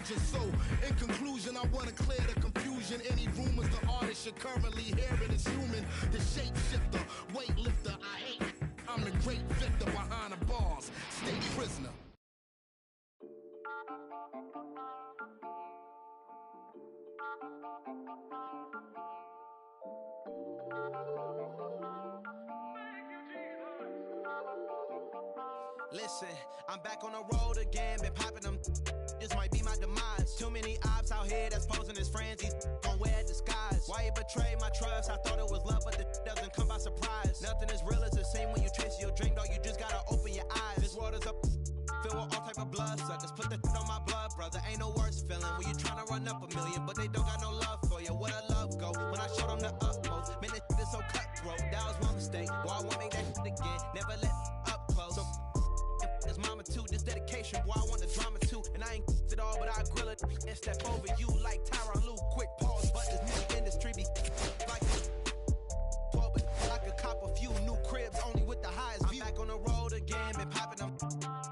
illusion. So, in conclusion, I want to clear the confusion. Any rumors the artist you're currently hearing is human. The shapeshifter, weightlifter, I hate. I'm the great victor behind the bars. State prisoner. Listen, I'm back on the road again, been popping them. This might be my demise. Too many ops out here that's posing as friends. These gon' wear disguise. Why you betray my trust? I thought it was love, but the doesn't come by surprise. Nothing is real as the same when you chase your dream, dog. You just gotta open your eyes. This world is up, filled with all type of blood suckers. Put the on my blood, brother. Ain't no worse feeling when you tryna run up a million, but they don't got no love for you. Where the love go? When I showed them the utmost, man, this is so cutthroat. That was one mistake. Boy, I won't make that again. Never let up close. So, his mama too, this dedication, boy, I want the drama too. And I ain't it all, but I grill it and step over you like Tyron Lue. Quick pause, but this music industry be like 12, but I could cop a few new cribs only with the highest view. I'm back on the road again, been popping them.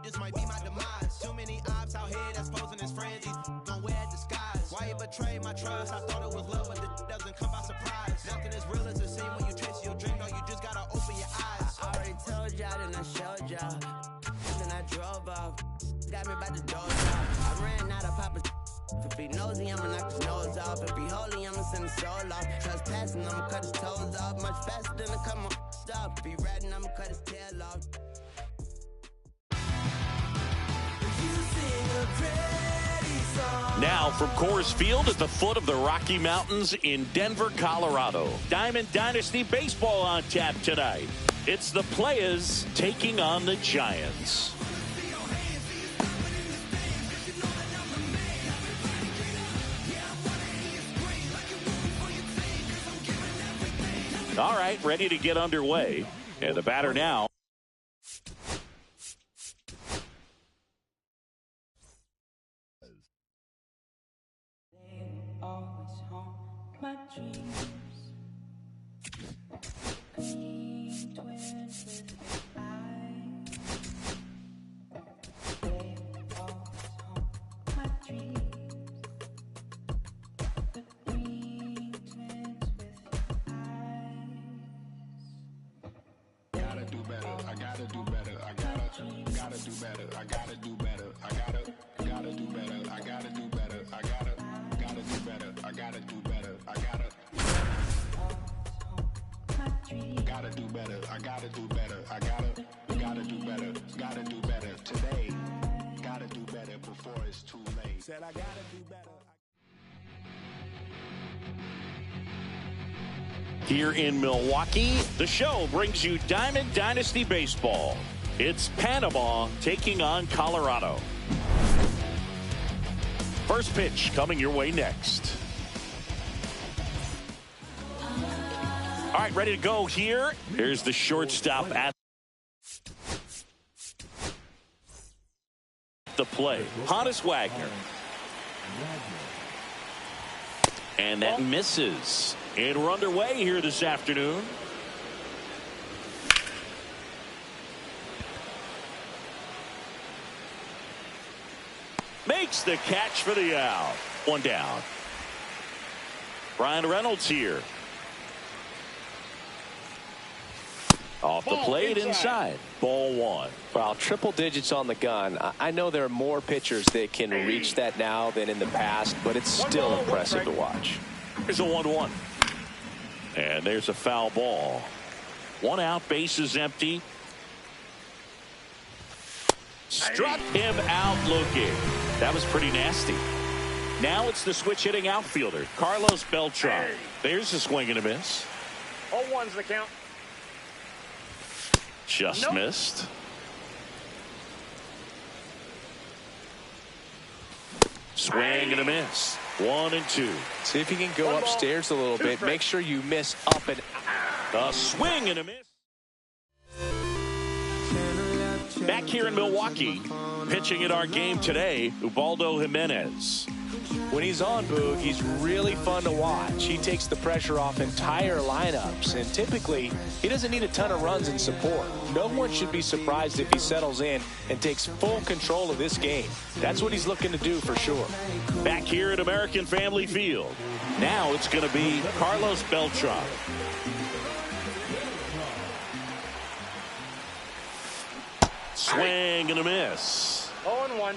This might be my demise. Too many ops out here that's posing as friends. These gon' wear disguise. Why you betray my trust? I thought it was love, but it doesn't come by surprise. Nothing is real as the same when you chase your dream, dog. You just gotta open your eyes. I already told y'all, then I showed y'all. Then I drove off, got me by the door. I ran out of Papa. If he nosy, I'ma knock his nose off. If he holy, I'ma send his soul off. Trespassing, I'ma cut his toes off. Much faster than a come on stop. If he ratting, I'ma cut his tail off. Now from Coors Field at the foot of the Rocky Mountains in Denver, Colorado. Diamond Dynasty Baseball on tap tonight. It's the Players taking on the Giants. All right, ready to get underway. And the batter now. Always haunt my dreams. Green twins with eyes. They always haunt my dreams. The green twins with eyes. Gotta do better. I gotta do better. I gotta do better. I gotta do better. I gotta do better. I gotta do better. I gotta do better. I gotta do better. I gotta do better. I gotta do better. I gotta do better. Gotta do better today. Gotta do better before it's too late. Said I gotta do better. Here in Milwaukee, the show brings you Diamond Dynasty Baseball. It's Panama taking on Colorado. First pitch coming your way next. All right, ready to go here. Here's the shortstop at the play. Honus Wagner. And that misses. And we're underway here this afternoon. Makes the catch for the out. One down. Brian Reynolds here. Off the plate inside. Ball one. Well, triple digits on the gun. I know there are more pitchers that can reach that now than in the past, but it's still impressive to watch. Here's a 1-1. And there's a foul ball. One out, base is empty. Struck him out looking. That was pretty nasty. Now it's the switch hitting outfielder, Carlos Beltran. There's a swing and a miss. 0-1's the count. Just missed. Swing and a miss. 1-2. See if you can go upstairs a little bit. Make sure you miss up and out. A swing and a miss. Back here in Milwaukee, pitching in our game today, Ubaldo Jimenez. When he's on, Boog, he's really fun to watch. He takes the pressure off entire lineups, and typically he doesn't need a ton of runs and support. No one should be surprised if he settles in and takes full control of this game. That's what he's looking to do for sure. Back here at American Family Field. Now it's going to be Carlos Beltran. Swing and a miss. 0-1.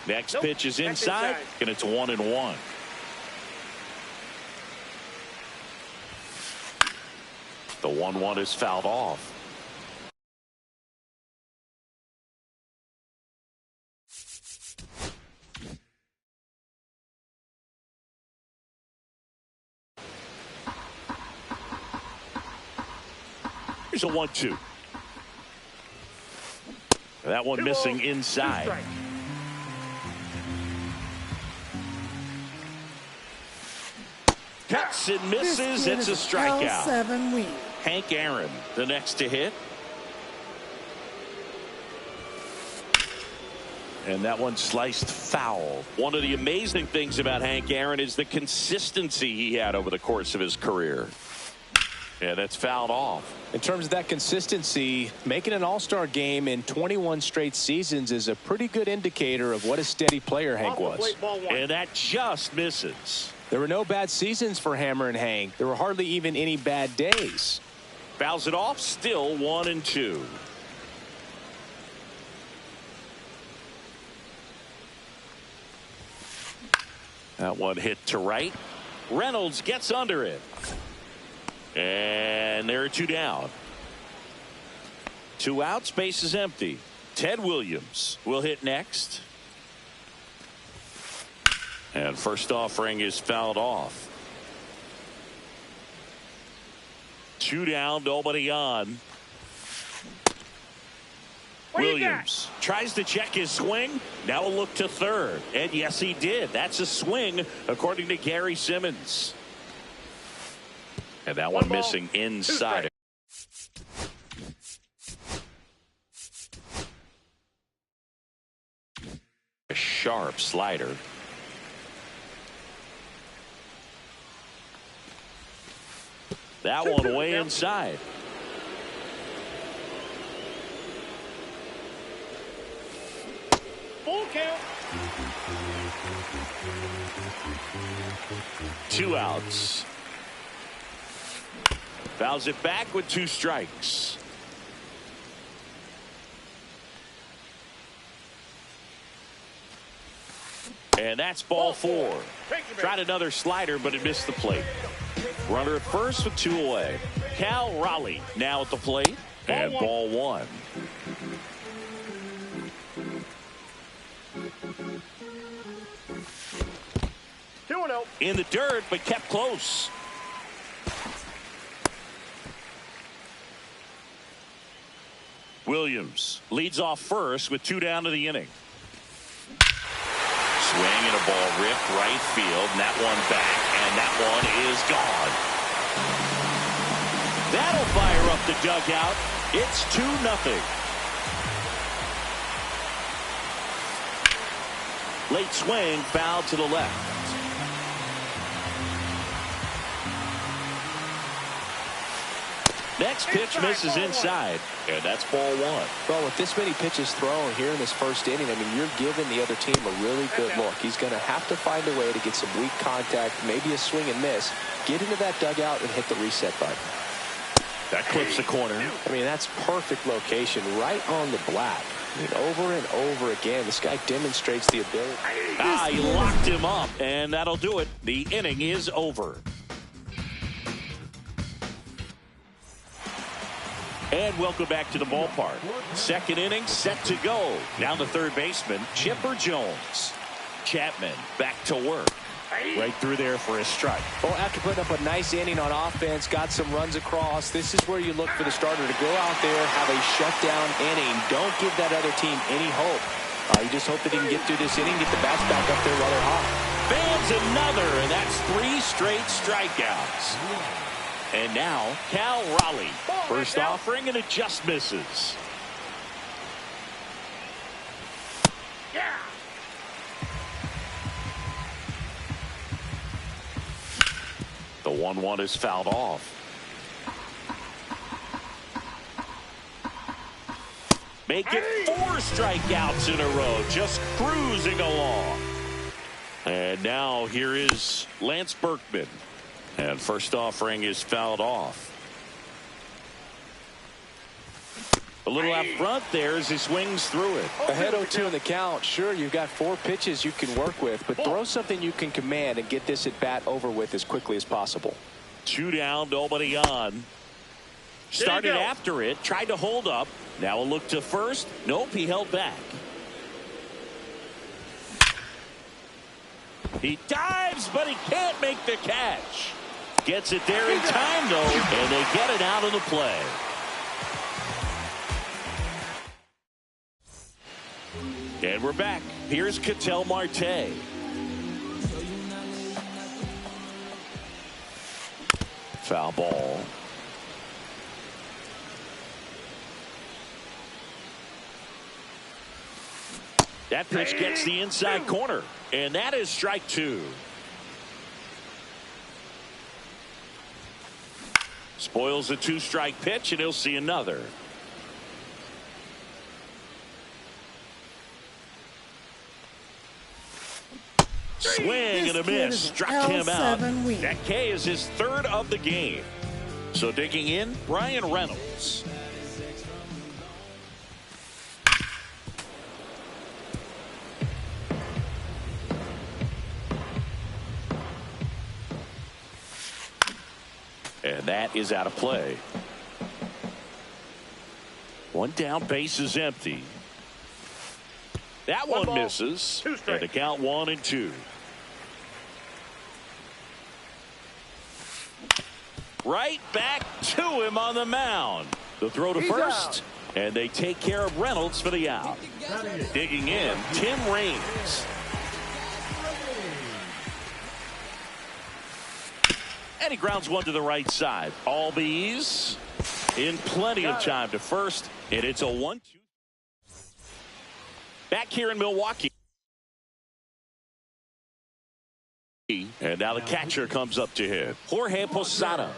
Next pitch is inside, and it's 1-1. The 1-1 is fouled off. Here's a 1-2. That one missing inside. Cuts and misses. It's a strikeout. L7 win. Hank Aaron, the next to hit. And that one sliced foul. One of the amazing things about Hank Aaron is the consistency he had over the course of his career. Yeah, that's fouled off. In terms of that consistency, making an all-star game in 21 straight seasons is a pretty good indicator of what a steady player Hank was. And that just misses. There were no bad seasons for Hammer and Hank. There were hardly even any bad days. Fouls it off, still 1-2. That one hit to right. Reynolds gets under it. And there are two down. 2 outs, base is empty. Ted Williams will hit next. And first offering is fouled off. 2 down, nobody on. Williams tries to check his swing. Now a look to third. And yes, he did. That's a swing, according to Gary Simmons. And that one missing inside. A sharp slider. That one way inside. Full count. 2 outs. Fouls it back with 2 strikes. And that's ball 4. Tried another slider, but it missed the plate. Runner at first with 2 away. Cal Raleigh now at the plate. And ball 1. In the dirt, but kept close. Williams leads off first with 2 down to the inning. Swing and a ball ripped right field, and that one back, and that one is gone. That'll fire up the dugout. It's 2-0. Late swing, foul to the left. Next pitch misses inside, and that's ball 1. Well, with this many pitches thrown here in this first inning, I mean, you're giving the other team a really good look. He's going to have to find a way to get some weak contact, maybe a swing and miss, get into that dugout and hit the reset button. That clips the corner. I mean, that's perfect location, right on the black. I mean, over and over again, this guy demonstrates the ability. He locked him up, and that'll do it. The inning is over. And welcome back to the ballpark. Second inning set to go. Down the third baseman, Chipper Jones. Chapman back to work. Right through there for a strike. Well, after putting up a nice inning on offense, got some runs across, this is where you look for the starter to go out there, have a shutdown inning. Don't give that other team any hope. You just hope that he can get through this inning, get the bats back up there while they're hot. Fans another, and that's 3 straight strikeouts. And now, Cal Raleigh. First offering, and it just misses. 1-1 is fouled off. Make it 4 strikeouts in a row, just cruising along. And now here is Lance Berkman. And first offering is fouled off. A little out front there as he swings through it. Ahead 0-2 in the count. Sure, you've got 4 pitches you can work with, but throw something you can command and get this at bat over with as quickly as possible. 2 down, nobody on. Started after it, tried to hold up. Now a look to first. Nope, he held back. He dives, but he can't make the catch. Gets it there in time, though, and they get it out of the play. And we're back. Here's Ketel Marte. Foul ball. That pitch gets the inside corner, and that is strike 2. Spoils a 2-strike pitch, and he'll see another. Swing and a miss. Struck him out. That K is his 3rd of the game. So digging in, Brian Reynolds. And that is out of play. 1 down, base is empty. That one misses. And the count 1-2. Right back to him on the mound. The throw to first. And they take care of Reynolds for the out. Digging in, Tim Raines. And he grounds one to the right side. Albies in plenty of time to first. And it's a 1-2. Back here in Milwaukee. And now the catcher comes up to hit. Jorge Posada.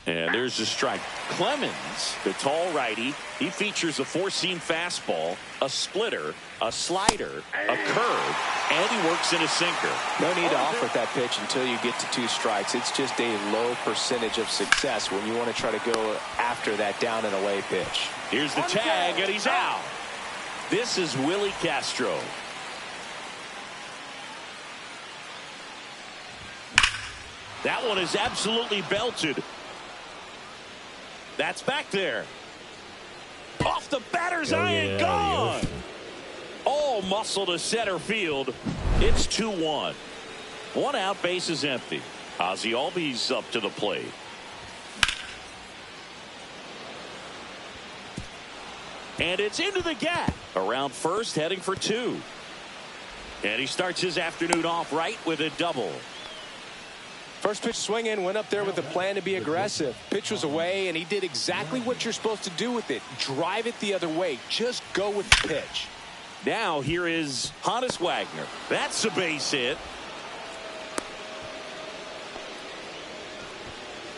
And there's the strike. Clemens, the tall righty, he features a 4-seam fastball, a splitter, a slider, a curve, and he works in a sinker. No need to offer that pitch until you get to 2 strikes. It's just a low percentage of success when you want to try to go after that down and away pitch. Here's the tag, and he's out. This is Willie Castro. That one is absolutely belted. That's back there. Off the batter's eye and gone. All muscle to center field. It's 2-1. 1 out, base is empty. Ozzie Albies up to the plate. And it's into the gap. Around first, heading for 2. And he starts his afternoon off right with a double. First pitch swinging, went up there with a plan to be aggressive. Pitch was away, and he did exactly what you're supposed to do with it. Drive it the other way. Just go with the pitch. Now here is Honus Wagner. That's a base hit.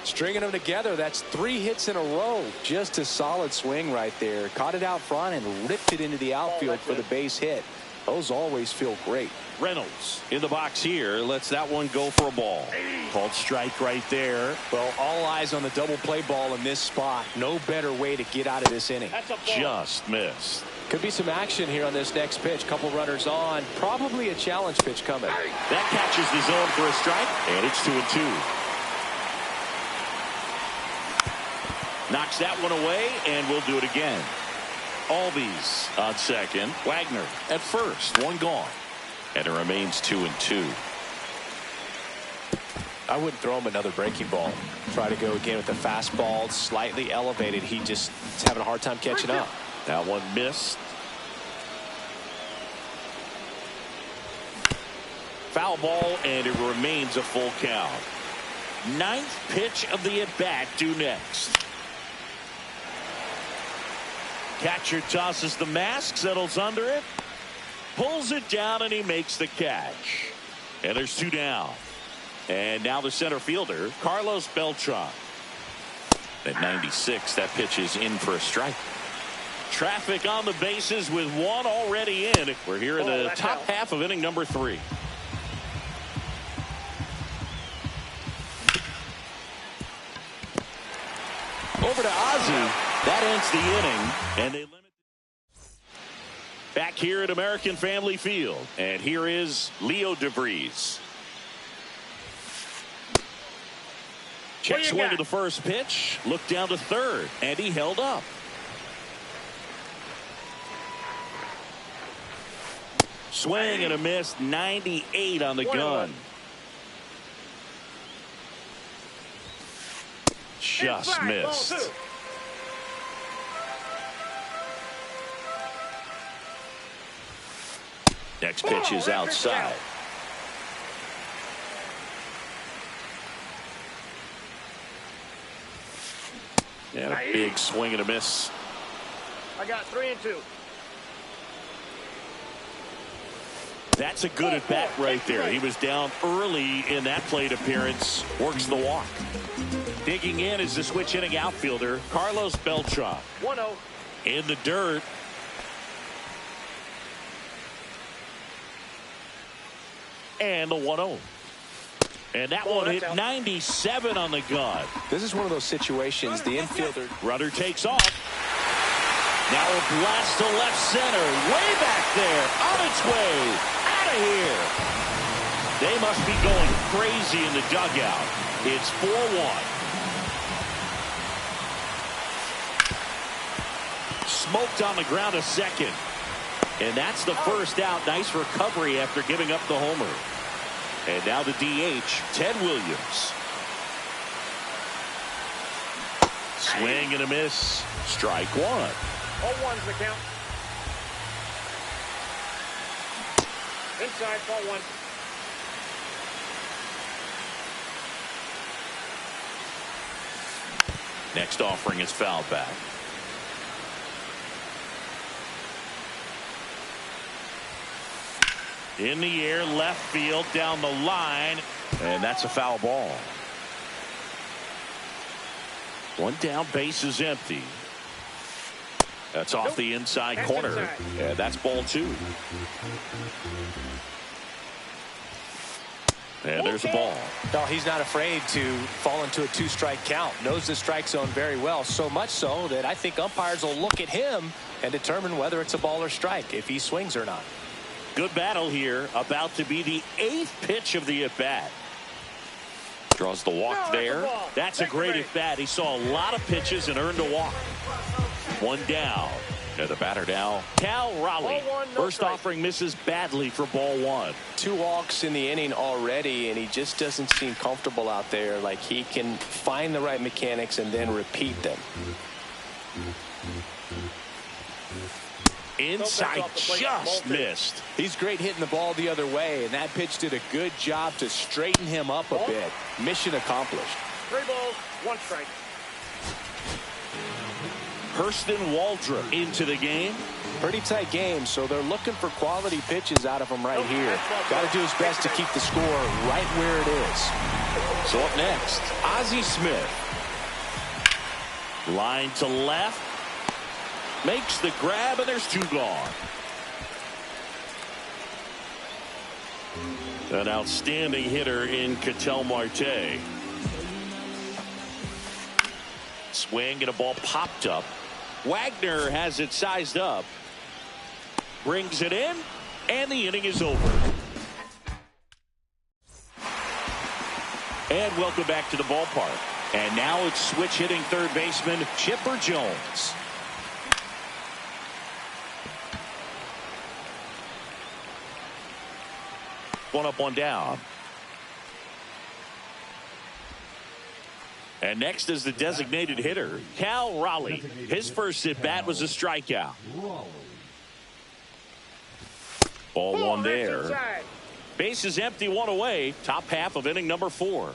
Stringing them together, that's 3 hits in a row. Just a solid swing right there. Caught it out front and ripped it into the outfield for the base hit. Those always feel great. Reynolds in the box here lets that one go for a ball. Called strike right there. Well, all eyes on the double play ball in this spot. No better way to get out of this inning. Just missed. Could be some action here on this next pitch. Couple runners on. Probably a challenge pitch coming. That catches the zone for a strike, and it's 2-2. Knocks that one away, and we'll do it again. Albies on second. Wagner at first. 1 gone. And it remains 2-2. I wouldn't throw him another breaking ball. Try to go again with the fastball, slightly elevated. He just is having a hard time catching up. That one missed. Foul ball, and it remains a full count. 9th pitch of the at-bat due next. Catcher tosses the mask, settles under it, pulls it down, and he makes the catch. And there's 2 down. And now the center fielder, Carlos Beltran. At 96, that pitch is in for a strike. Traffic on the bases with 1 already in. We're here in the top half of inning number 3. Over to Ozzie. That ends the inning. And they limit. Back here at American Family Field. And here is Leo DeVries. Check swing to the first pitch. Look down to third. And he held up. Swing and a miss. 98 on the gun. Just missed. Next pitch is outside. And a big swing and a miss. I got 3 and 2. That's a good at bat right there. He was down early in that plate appearance. Works the walk. Digging in is the switch hitting outfielder, Carlos Beltran. 1-0. In the dirt. And the 1-0. And that one hit 97 on the gun. This is one of those situations the infielder. Runner takes off. Now a blast to left center. Way back there. On its way. Out of here. They must be going crazy in the dugout. It's 4-1. Smoked on the ground a second. And that's the first out. Nice recovery after giving up the homer. And now the DH, Ted Williams. Swing and a miss. Strike 1. 0-1's the count. Inside, ball 1. Next offering is foul back. In the air, left field, down the line, and that's a foul ball. 1 down, base is empty. That's off the inside corner. And that's ball 2. And there's a ball. No, he's not afraid to fall into a 2-strike count. Knows the strike zone very well, so much so that I think umpires will look at him and determine whether it's a ball or strike, if he swings or not. Good battle here. About to be the 8th pitch of the at-bat. Draws the walk there. That's a great at-bat. He saw a lot of pitches and earned a walk. 1 down. And the batter now, Cal Raleigh. First offering misses badly for ball 1. 2 walks in the inning already, and he just doesn't seem comfortable out there. Like he can find the right mechanics and then repeat them. Inside, just missed. He's great hitting the ball the other way, and that pitch did a good job to straighten him up a bit. Mission accomplished. 3 balls, 1 strike. Hurston Waldrop into the game. Pretty tight game, so they're looking for quality pitches out of him right here. Got to do his best to keep the score right where it is. So up next, Ozzie Smith. Line to left. Makes the grab, and there's 2 gone. An outstanding hitter in Ketel Marte. Swing and a ball popped up. Wagner has it sized up. Brings it in, and the inning is over. And welcome back to the ballpark. And now it's switch hitting third baseman Chipper Jones. One up, 1 down. And next is the designated hitter, Cal Raleigh. His first at bat was a strikeout. Ball 1 there. Base is empty, 1 away. Top half of inning number 4.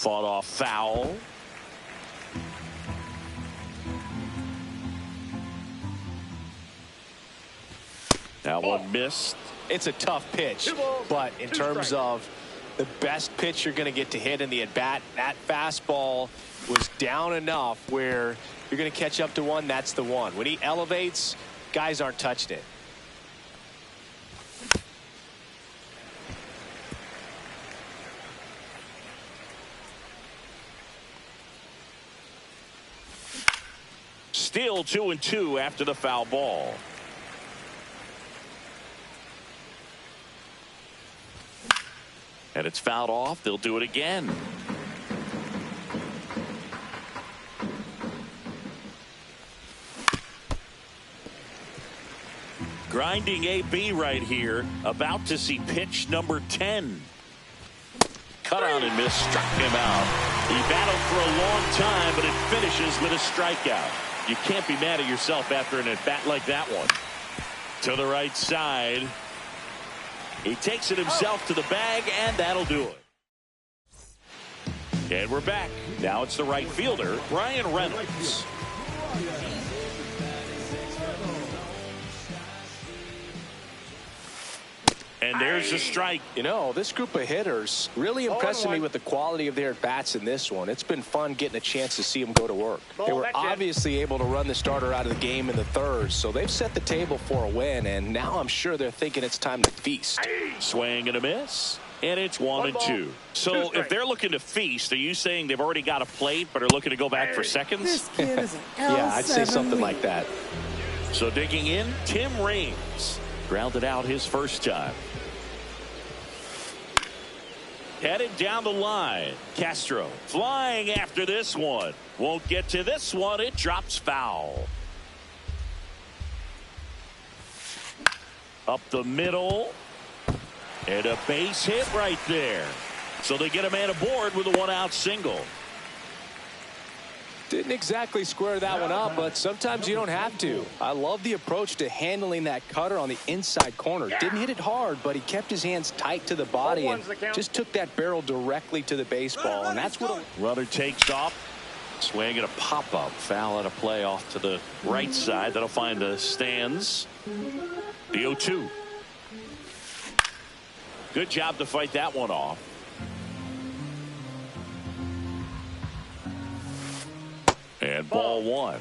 Fought off foul. That one missed. It's a tough pitch, but in terms of the best pitch you're going to get to hit in the at-bat, that fastball was down enough where you're going to catch up to one. That's the one. When he elevates, guys aren't touching it. Still 2-2 after the foul ball. And it's fouled off. They'll do it again. Grinding AB right here. About to see pitch number 10. Cut on and miss. Struck him out. He battled for a long time, but it finishes with a strikeout. You can't be mad at yourself after an at-bat like that one. To the right side. He takes it himself to the bag, and that'll do it. And we're back. Now it's the right fielder, Brian Reynolds. And there's a strike. You know, this group of hitters really impressing me with the quality of their at-bats in this one. It's been fun getting a chance to see them go to work. They were obviously able to run the starter out of the game in the third, so they've set the table for a win, and now I'm sure they're thinking it's time to feast. Swing and a miss, and it's 1-2. So if they're looking to feast, are you saying they've already got a plate but are looking to go back for seconds? This kid is an Yeah, I'd say something like that. So digging in, Tim Raines grounded out his first time. Headed down the line. Castro flying after this one. Won't get to this one. It drops foul. Up the middle. And a base hit right there. So they get a man aboard with a one-out single. Didn't exactly square that one up, but sometimes you don't have to. I love the approach to handling that cutter on the inside corner. Didn't hit it hard, but he kept his hands tight to the body and just took that barrel directly to the baseball, and that's what... Runner takes off. Swing and a pop-up. Foul at a play off to the right side. That'll find the stands. The 0-2. Good job to fight that one off. And ball one.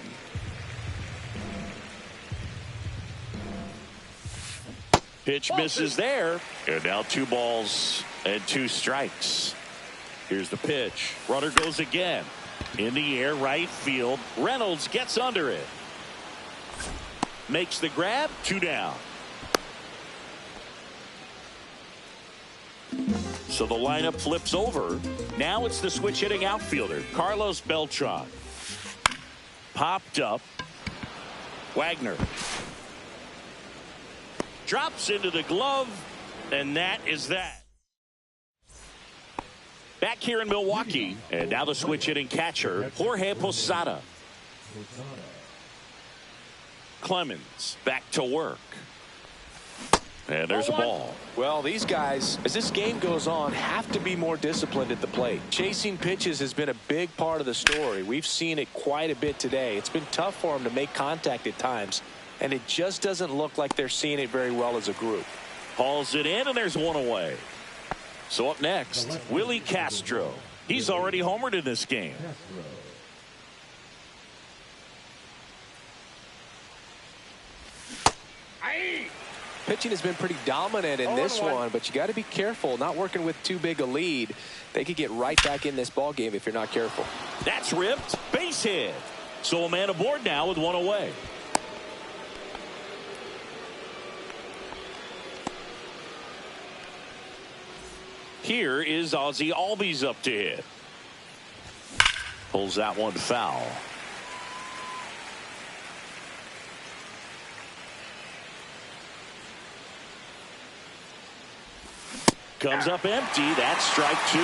Pitch misses there. And now 2 balls and 2 strikes. Here's the pitch. Runner goes again. In the air, right field. Reynolds gets under it. Makes the grab. 2 down. So the lineup flips over. Now it's the switch hitting outfielder, Carlos Beltran. Popped up. Wagner drops into the glove, and that is that. Back here in Milwaukee, and now the switch hitting catcher, Jorge Posada. Clemens back to work. And there's a ball. Well, these guys, as this game goes on, have to be more disciplined at the plate. Chasing pitches has been a big part of the story. We've seen it quite a bit today. It's been tough for them to make contact at times, and it just doesn't look like they're seeing it very well as a group. Hauls it in, and there's one away. So up next, Willie Castro. He's already homered in this game. Pitching has been pretty dominant in this one, but you got to be careful, not working with too big a lead. They could get right back in this ball game if you're not careful. That's ripped. Base hit. So a man aboard now with one away. Here is Ozzie Albies up to hit. Pulls that one foul. Comes up empty. That's strike 2.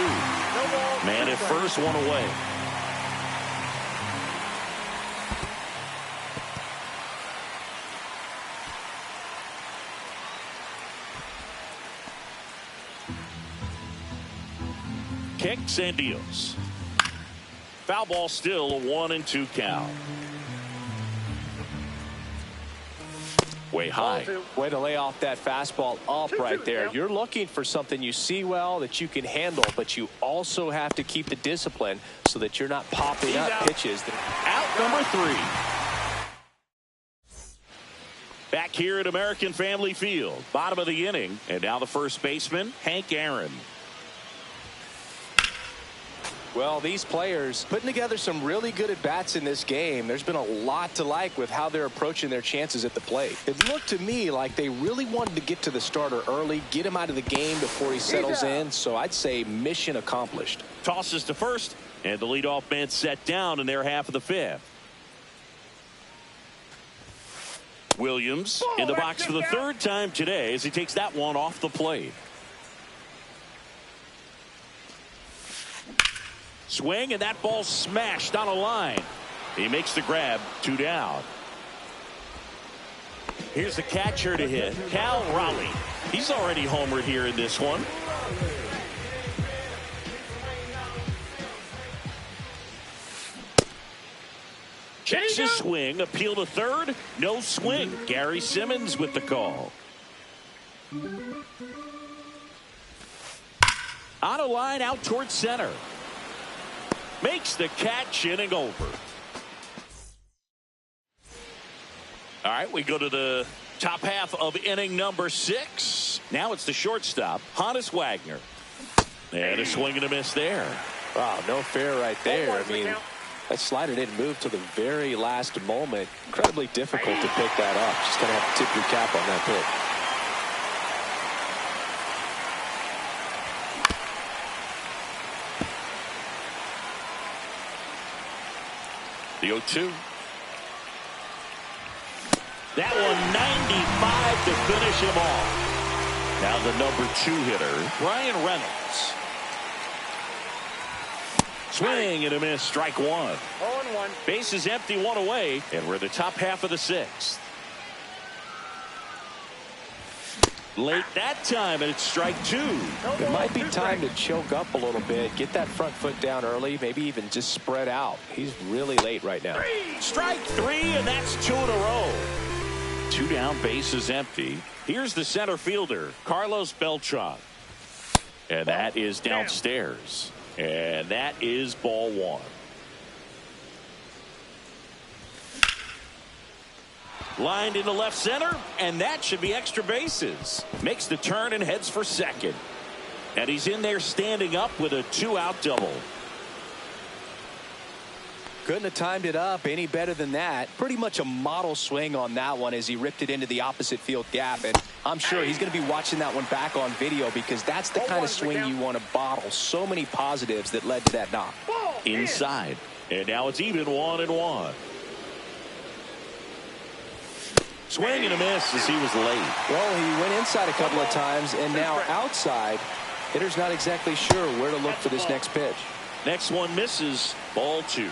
Man at first, one away. Kicks and deals. Foul ball, still a 1-2 count. Way high. Way to lay off that fastball up right there. You're looking for something you see well that you can handle, but you also have to keep the discipline so that you're not popping up pitches. Out number 3. Back here at American Family Field, bottom of the inning, and now the first baseman, Hank Aaron. Well, these players putting together some really good at-bats in this game. There's been a lot to like with how they're approaching their chances at the plate. It looked to me like they really wanted to get to the starter early, get him out of the game before he settles in, so I'd say mission accomplished. Tosses to first, and the leadoff man set down in their half of the 5th. Williams in the box for the 3rd time today as he takes that one off the plate. Swing, and that ball smashed on a line. He makes the grab, 2 down. Here's the catcher to hit, Cal Raleigh. He's already homered here in this one. Checks his swing, appeal to 3rd, no swing. Gary Simmons with the call. On a line out towards center. Makes the catch, inning over. All right, we go to the top half of inning number 6. Now it's the shortstop, Honus Wagner. And a swing and a miss there. Wow, no fair right there. I mean, that slider didn't move to the very last moment. Incredibly difficult to pick that up. Just going to have to tip your cap on that pitch. The 0-2. That one 95 to finish him off. Now the number 2 hitter, Brian Reynolds. Swing and a miss, strike 1. 0-1. Base is empty, 1 away, and we're in the top half of the 6th. Late that time, and it's strike 2. It might be time to choke up a little bit, get that front foot down early, maybe even just spread out. He's really late right now. Strike 3, and that's 2 in a row. 2 down, base is empty. Here's the center fielder, Carlos Beltran. And that is downstairs. And that is ball 1. Lined into left center, and that should be extra bases. Makes the turn and heads for second. And he's in there standing up with a 2-out double. Couldn't have timed it up any better than that. Pretty much a model swing on that one as he ripped it into the opposite field gap. And I'm sure he's going to be watching that one back on video because that's the kind of swing you want to bottle. So many positives that led to that knock. Inside. And now it's even 1-1. Swing and a miss as he was late. Well, he went inside a couple of times, and now outside. Hitter's not exactly sure where to look for this next pitch. Next one misses, ball 2.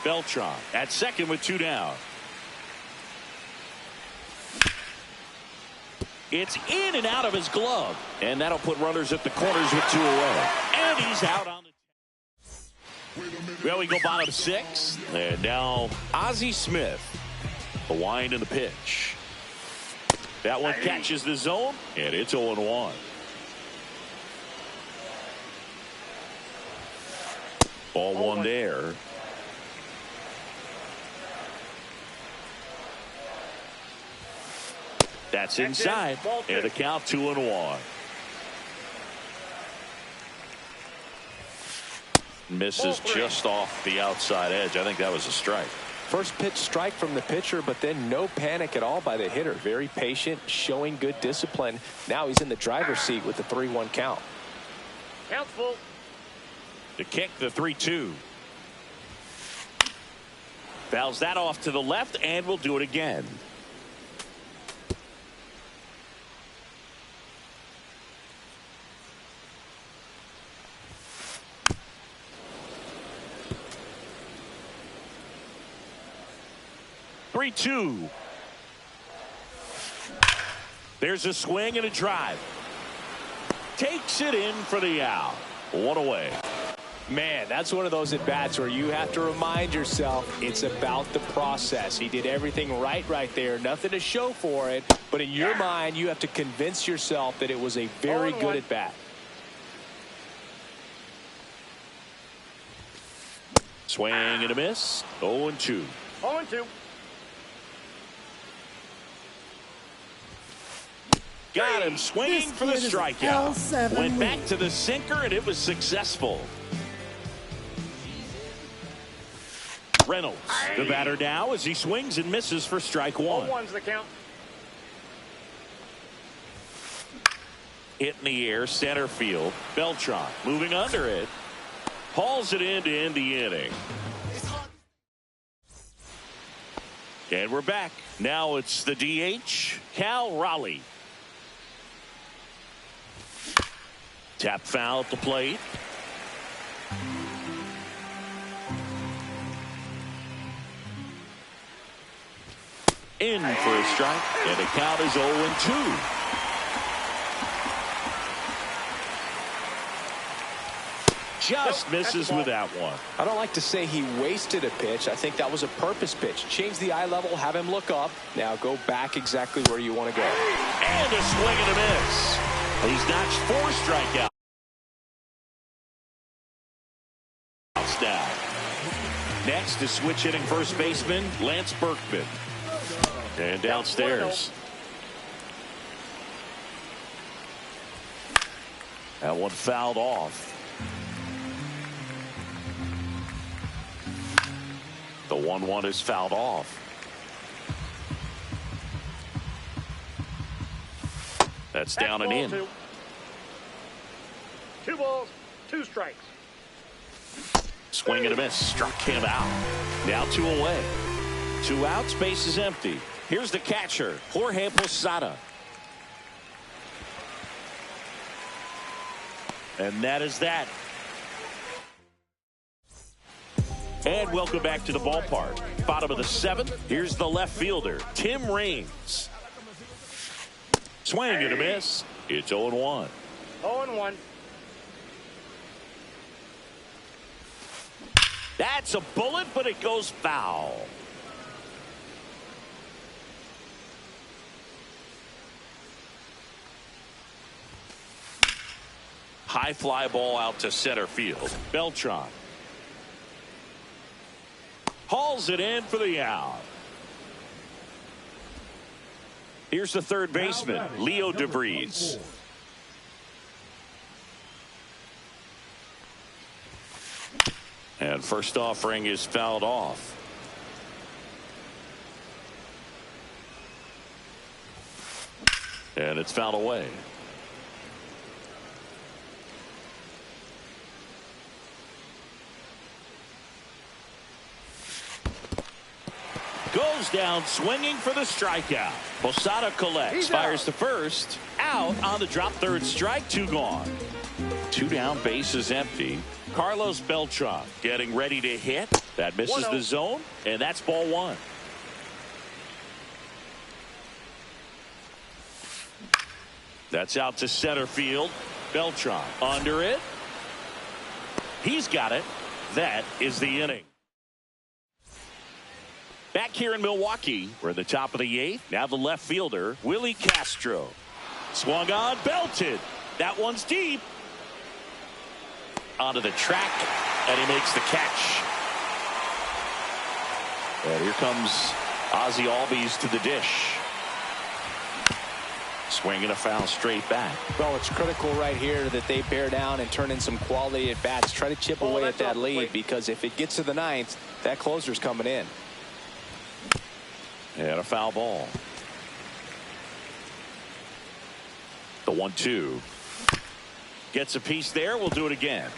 Beltran at second with 2 down. It's in and out of his glove, and that'll put runners at the corners with 2 away. And he's out on the. Well, we go bottom 6, and now Ozzie Smith. The wind and the pitch. That one catches the zone, and it's 0-1. Ball 1 there. That's inside, and the count 2-1. Misses just off the outside edge. I think that was a strike. First pitch strike from the pitcher, but then no panic at all by the hitter. Very patient, showing good discipline. Now he's in the driver's seat with the 3-1 count. Count's full. The kick, the 3-2. Fouls that off to the left, and we'll do it again. 3-2. There's a swing and a drive. Takes it in for the out. One away. Man, that's one of those at-bats where you have to remind yourself it's about the process. He did everything right there. Nothing to show for it. But in your mind, you have to convince yourself that it was a very good at-bat. Swing and a miss. 0-2. 0-2. Got him swinging for the strikeout. Went back to the sinker, and it was successful. Reynolds, the batter now as he swings and misses for strike one. 0-1's the count. Hit in the air, center field. Beltran moving under it. Hauls it in to end the inning. And we're back. Now it's the DH, Cal Raleigh. Tap foul at the plate. In for a strike, and the count is 0-2. Just misses with that one. I don't like to say he wasted a pitch. I think that was a purpose pitch. Change the eye level, have him look up. Now go back exactly where you want to go. And a swing and a miss. He's notched 4 strikeouts now. Next is switch hitting first baseman Lance Berkman. And downstairs. That one fouled off. The 1-1 is fouled off. That's down and in. 2 balls, 2 strikes. Swing and a miss. Struck him out. Now 2 away. 2 outs. Base is empty. Here's the catcher, Jorge Posada. And that is that. And welcome back to the ballpark. Bottom of the 7th. Here's the left fielder, Tim Raines. Swing and a miss. It's 0-1. 0-1. That's a bullet, but it goes foul. High fly ball out to center field. Beltran hauls it in for the out. Here's the third baseman, Leo DeVries. And first offering is fouled off. And it's fouled away. Goes down swinging for the strikeout. Posada collects, fires to first, out on the drop, third strike, 2 gone. 2 down, base is empty. Carlos Beltran getting ready to hit. That misses the zone, and that's ball 1. That's out to center field. Beltran under it. He's got it. That is the inning. Back here in Milwaukee, we're at the top of the 8th. Now the left fielder, Willie Castro. Swung on, belted. That one's deep. Onto the track, and he makes the catch. And here comes Ozzie Albies to the dish. Swinging a foul straight back. Well, it's critical right here that they bear down and turn in some quality at bats. Try to chip away at that lead, because if it gets to the 9th, that closer's coming in. And a foul ball. The 1-2. Gets a piece there. We'll do it again.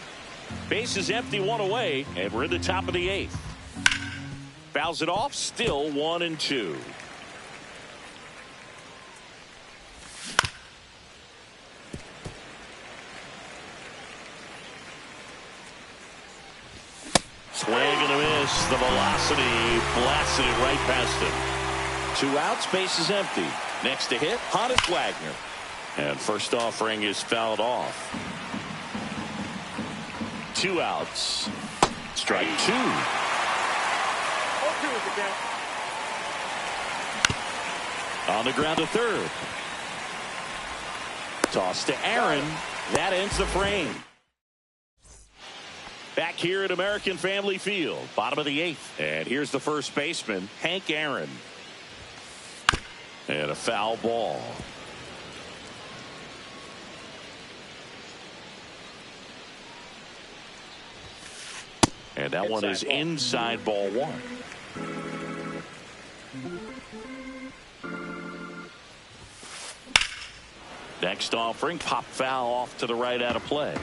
Base is empty, 1 away, and we're in the top of the 8th. Fouls it off. Still 1-2. Swing and a miss. The velocity blasted it right past him. 2 outs, base is empty. Next to hit, Honus Wagner. And first offering is fouled off. 2 outs. Strike 2. 0-2 is the count. On the ground to third. Toss to Aaron. That ends the frame. Back here at American Family Field, bottom of the 8th. And here's the first baseman, Hank Aaron. And a foul ball. And that one is inside ball 1. Next offering, pop foul off to the right out of play.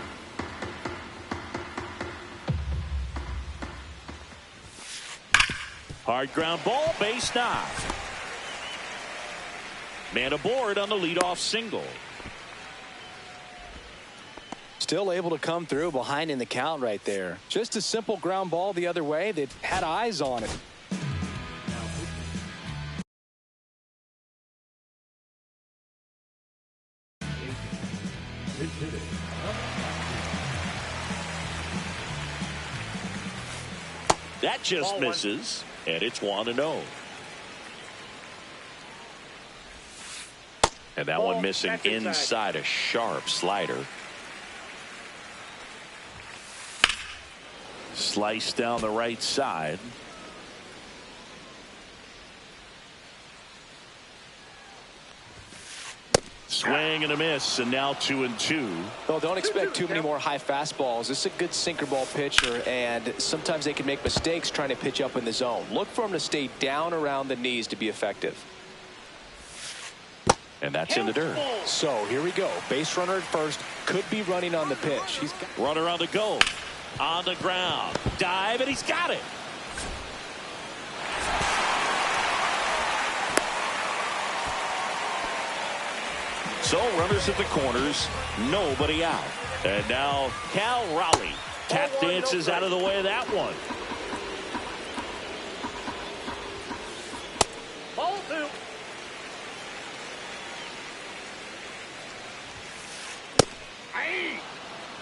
Hard ground ball, base knock. Man aboard on the leadoff single. Still able to come through behind in the count right there. Just a simple ground ball the other way. They had eyes on it. That just Ball misses, and it's 1-0. And that Ball one missing back inside. inside a sharp slider. Slice down the right side. Swing and a miss, and now 2-2. Well, don't expect too many more high fastballs. This is a good sinker ball pitcher, and sometimes they can make mistakes trying to pitch up in the zone. Look for him to stay down around the knees to be effective. And that's in the dirt. So here we go. Base runner at first. Could be running on the pitch. He's got Runner on the go. On the ground. Dive, and he's got it. So runners at the corners, nobody out. And now Cal Raleigh tap dances out of the way of that one. Ball 2.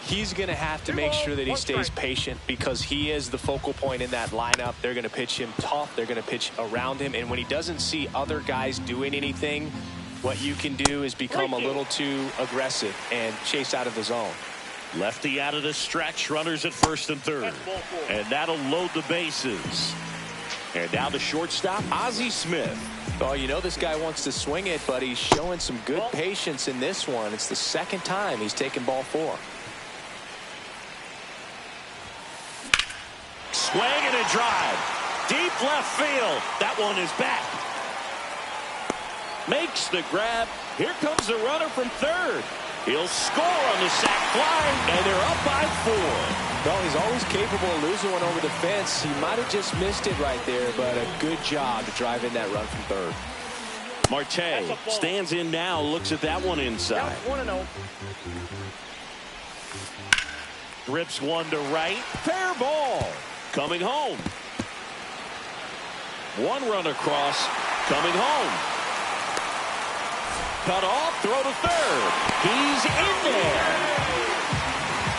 He's going to have to make sure that he stays patient because he is the focal point in that lineup. They're going to pitch him tough. They're going to pitch around him. And when he doesn't see other guys doing anything, what you can do is become a little too aggressive and chase out of the zone. Lefty out of the stretch. Runners at first and third. And that'll load the bases. And now the shortstop, Ozzie Smith. Oh, you know this guy wants to swing it, but he's showing some good patience in this one. It's the second time he's taken ball 4. Swing and a drive. Deep left field. That one is back. Makes the grab. Here comes the runner from third. He'll score on the sac fly, and they're up by 4. Well, he's always capable of losing one over the fence. He might have just missed it right there, but a good job to drive in that run from third. Marte stands in now, looks at that one inside. 1-0. Rips one to right. Fair ball. Coming home. One run across. Coming home. Cut off. Throw to third. He's in there.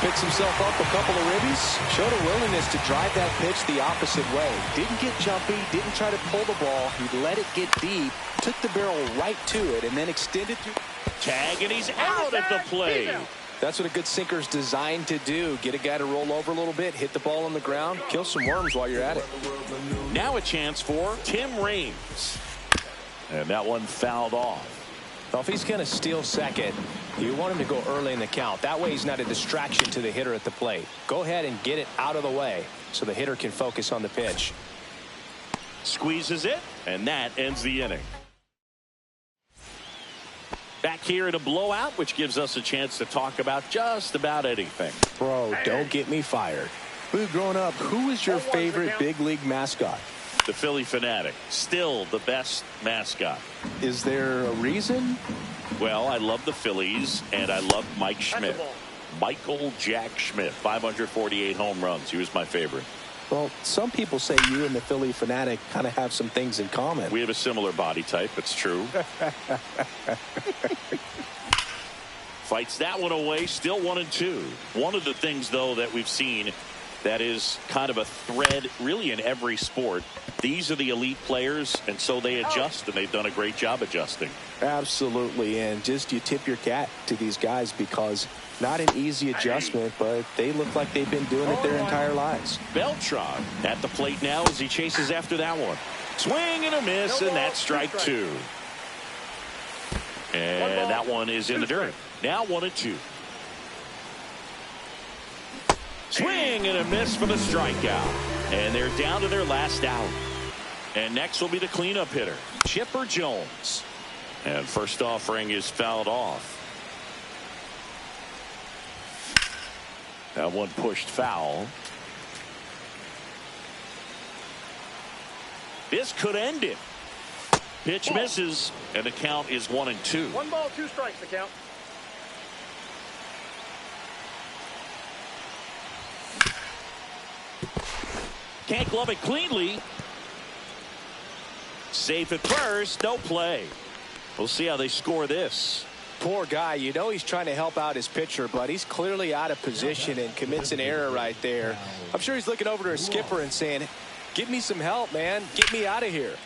Picks himself up a couple of ribbies. Showed a willingness to drive that pitch the opposite way. Didn't get jumpy. Didn't try to pull the ball. He let it get deep. Took the barrel right to it and then extended through. Tag, and he's out at the plate. That's what a good sinker's designed to do. Get a guy to roll over a little bit, hit the ball on the ground, kill some worms while you're at it. Now a chance for Tim Raines. And that one fouled off. Well, if he's going to steal second, you want him to go early in the count. That way he's not a distraction to the hitter at the plate. Go ahead and get it out of the way so the hitter can focus on the pitch. Squeezes it, and that ends the inning. Back here in a blowout, which gives us a chance to talk about just about anything. Bro, don't get me fired. Boo, growing up, who was your favorite big league mascot? The Philly Fanatic, still the best mascot. Is there a reason? Well, I love the Phillies, and I love Mike Schmidt. Michael Jack Schmidt, 548 home runs. He was my favorite. Well, some people say you and the Philly Fanatic kind of have some things in common. We have a similar body type. It's true. Fights that one away. Still 1-2. One of the things, though, that we've seen that is kind of a thread really in every sport. These are the elite players, and so they adjust, and they've done a great job adjusting. Absolutely, and just you tip your cap to these guys because not an easy adjustment, but they look like they've been doing it their entire lives. Beltran at the plate now as he chases after that one. Swing and a miss, and that's strike two. And that one is in the dirt. Now 1-2. Swing and a miss for the strikeout. And they're down to their last out. And next will be the cleanup hitter, Chipper Jones. And first offering is fouled off. That one pushed foul. This could end it. Pitch misses, and the count is 1-2. 1 ball, 2 strikes, the count. Can't glove it cleanly. Safe at first, no play. We'll see how they score this. Poor guy, you know he's trying to help out his pitcher, but he's clearly out of position and commits an error right there. I'm sure he's looking over to his skipper and saying, "Give me some help, man. Get me out of here."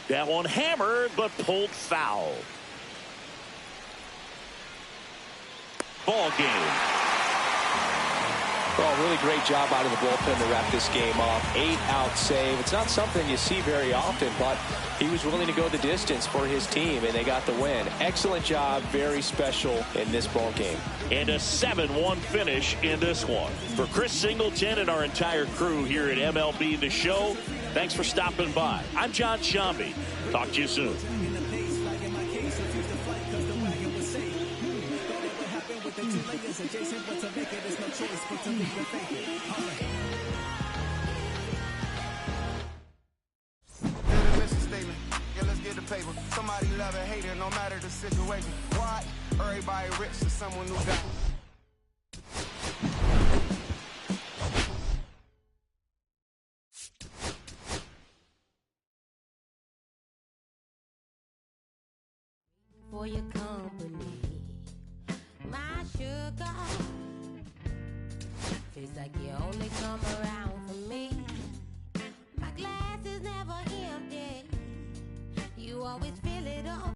That one hammered, but pulled foul. Ball game. Well, really great job out of the bullpen to wrap this game up. 8-out save. It's not something you see very often, but he was willing to go the distance for his team, and they got the win. Excellent job. Very special in this ball game. And a 7-1 finish in this one. For Chris Singleton and our entire crew here at MLB The Show, thanks for stopping by. I'm John Shambi. Talk to you soon. Let's get the paper. Somebody love it, hate it, no matter the situation. Why? Everybody rich to someone who got. For your company, my sugar. Tastes like you only come around for me. My glass is never empty. You always fill it up.